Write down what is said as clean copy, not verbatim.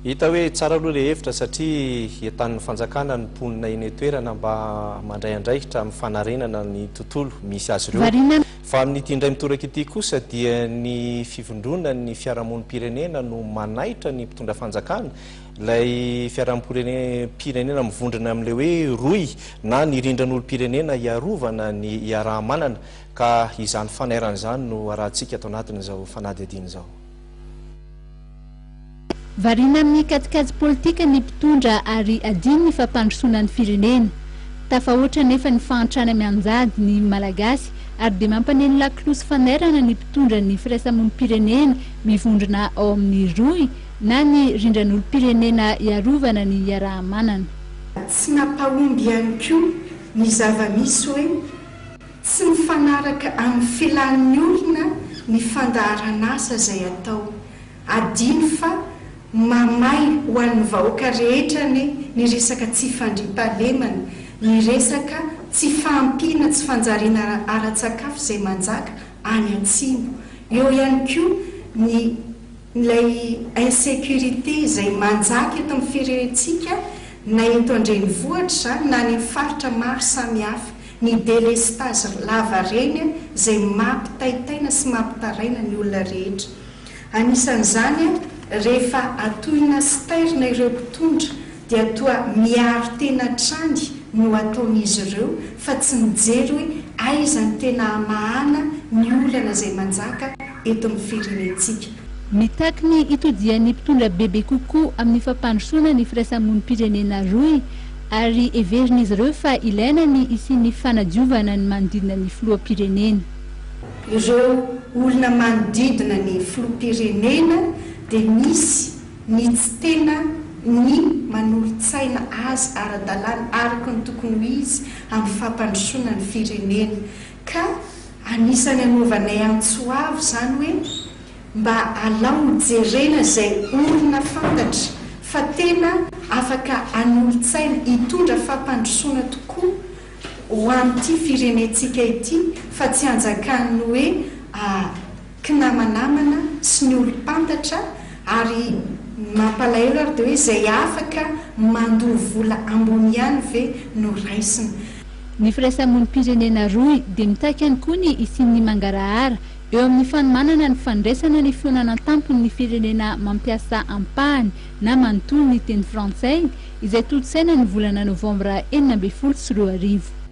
hita hoe tsara aloha le hevitra satria entan'ny fanjakana ny mponina eny toerana mba mandray andraikitra amin'ny fanarenana ny tontolo misy azy ireo fa amin'ity indray mitoraka ity kosa dia ny fivondrona ny fiarahamonim-pirenena no manaitra ny mpitondra fanjakana ilay fiarahamonim-pirenena mivondrona amin'le hoe roy na ny rindran'olom-pirenena iarovana ny iaraha-manana ka izany fanairan'izany no arahantsika atao anatin'izao fanady adiny izao. Varina amin'ny katikady politika ny mpitondra ary adiny ny fampandrosoana ny firenena. Tafahoatra nefa ny fahantrana mianjady ny malagasy ary dia mampaneno lakolosy fanairana ny mpitondra ny firaisamonim-pirenena mivondrona ao amin'ny roy na ny rindran'olom-pirenena iarovana ny iaraha-manana. Tsy nampahomby ihany koa ny zava-misy hoe tsy mifanaraka amin'ny filan'ny olona ny fandaharana asa izay atao. Adiny fa mamay ho an'ny vahoaka rehetra ny resaka tsy fandriam-pahalemana, ny resaka tsy fahampiana tsy fanjariana ara-tsakafo izay manjaka any atsimo. Eo ihany koa ilay insécurité izay manjaka eto amin'ny firenentsika na eto an-drenivohitra izany na ny faritra maro samihafa, ny délestage lava reny izay mampitaitaina sy mampitaraina ny olona rehetra. Anisan'izany rehefa atohina stairina ireo mpitondra dia toa miaro tena trany no ataon'izy ireo fa tsy mijery hoe aiza ny tena mahana ny olana izay manjaka eto amin'ny firenentsika. Mitaky ny itodian'ny mpitondra bebe kokoa amin'ny fampandrosoana ny firaisamonim-pirenena roy ary everin'izy ireo fa ilaina ny isian'ny fanadiovana ny manodidina ny filoham-pirenena. Ireo olona manodidina ny filoham-pirenena dia misy ny tsy tena ny manolo-tsaina azy ara-dalàna araka ny tokony ho izy amin'ny fampandrosoana ny firenena. Ka anisany anaovanay antsoavo izany hoe mba alao jerena izay olona fantatra fa tena afaka anolo-tsaina hitondra fampandrosoana tokoa ho amin'ity firenentsika ity fa tsy anjakan'ny hoe kinamanamana sy ny olo-pantatra ary mampalahelo ary dia hoe izay afaka mandoha vola ambony ihany ve no raisina. Ny firaisamonim-pirenena roy dia mitaky ihany koa ny isian'ny mangarahara eo amin'ny fanomanana ny fandraisana ny fionana tampony ny firenena mampiasa ampahany na manontolo ny teny frantsay izay tolosaina ny volana novambra 2024.